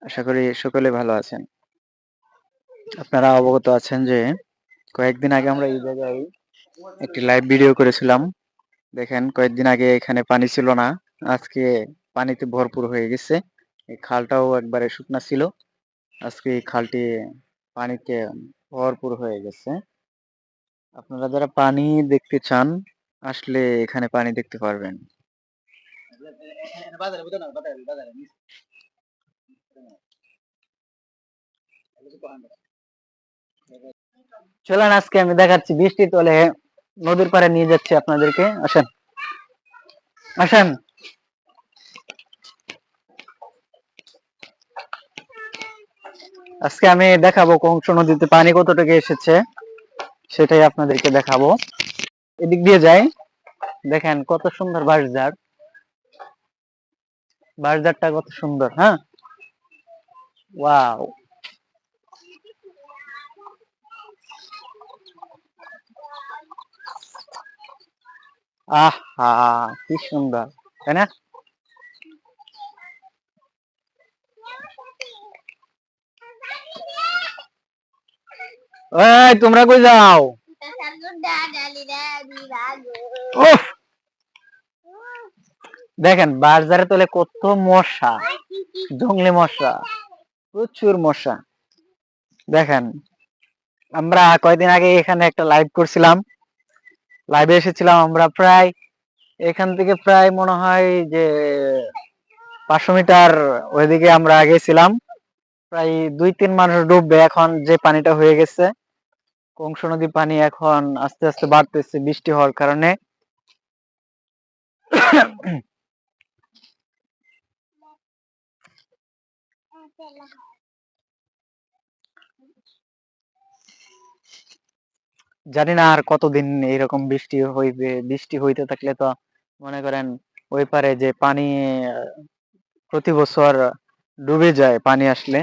আশা করি সকলে ভালো আছেন। আপনারা অবগত আছেন যে কয়েকদিন আগে আমরা এই জায়গায় একটি লাইভ ভিডিও করেছিলাম। দেখেন কয়েকদিন আগে এখানে পানি ছিল না, আজকে পানিতে ভরপুর হয়ে গেছে। এই খালটাও একবারে শুকনা ছিল, আজকে এই খালটি পানিতে ভরপুর হয়ে গেছে। আপনারা যারা পানি দেখতে চান আসলে এখানে পানি দেখতে পারবেন। চলেন আজকে আমি দেখাচ্ছি বৃষ্টি তলে নদীর পাড়ে নিয়ে যাচ্ছি আপনাদেরকে। আসেন আসেন। আজকে আমি দেখাবো কংস নদীতে পানি কতটুকু এসেছে, সেটাই আপনাদেরকে দেখাবো। এদিক দিয়ে যাই, দেখেন কত সুন্দর বাঁশঝাড়, বাঁশঝাড়টা কত সুন্দর। হ্যাঁ, ওয়াও। আহা, কি সুন্দর, তাই না? এই তোমরা কই যাও? দেখেন বাঁশঝাড়ে তলে কত মশা, জঙ্গলি মশা, প্রচুর মশা। দেখেন আমরা কয়েকদিন আগে এখানে একটা লাইভ করছিলাম, লাইভে এসেছিলাম আমরা প্রায় এখান থেকে প্রায় মনে হয় যে 500 মিটার ওইদিকে আমরা গেছিলাম। প্রায় 2-3 মানুষ ডুববে। এখন যে পানিটা হয়ে গেছে, কংস নদীর পানি এখন আস্তে আস্তে বাড়তেছে বৃষ্টি হওয়ার কারণে। জানি না আর কতদিন এইরকম বৃষ্টি হইবে। বৃষ্টি হইতে থাকলে তো মনে করেন ওই পারে যে পানি প্রতি বছর ডুবে যায় পানি আসলে,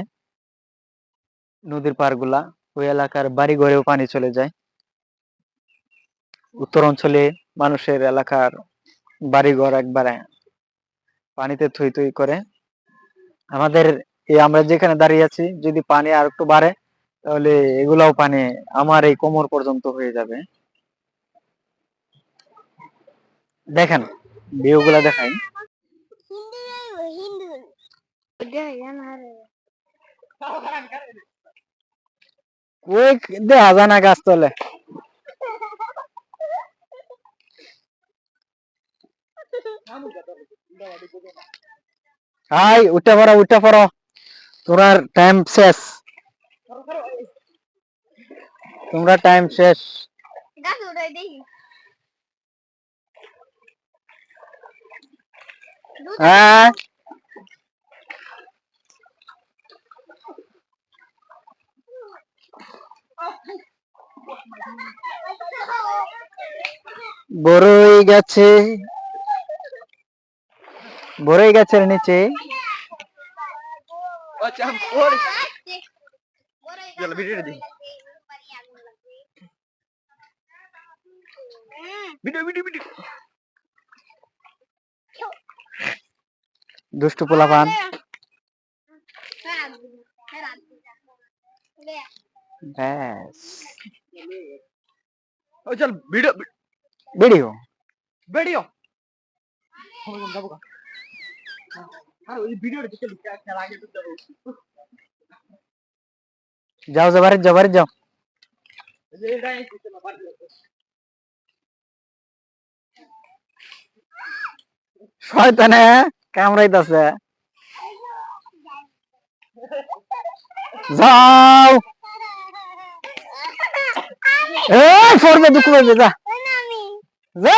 নদীর পাড়গুলা, ওই এলাকার বাড়ি ঘরেও পানি চলে যায়। উত্তর অঞ্চলে মানুষের এলাকার বাড়িঘর একবারে পানিতে থই থই করে। আমাদের এই আমরা যেখানে দাঁড়িয়ে আছি, যদি পানি আর একটু বাড়ে তাহলে এগুলাও পানি আমার এই কোমর পর্যন্ত হয়ে যাবে। দেখেন ভিউ গুলা দেখাই। ওই দেখা যায় না গাছ তলে। হাই উঠে পড়ো উঠে পড়ো, তোমরা টাইম শেষ, তোমরা টাইম শেষ। হ্যাঁ বড়ই গাছে, বড়ই গাছের নিচে দুষ্টু পোলাপান। ব্যাস চল ভিডিও ভিডিও ভিডিও যাও যাও বাড়ি যাও বাড়ি যাও। শয়তানে কামড়াইতাছে, যাও। এই ফোরবে দুঃখ পাইবে, যা যা।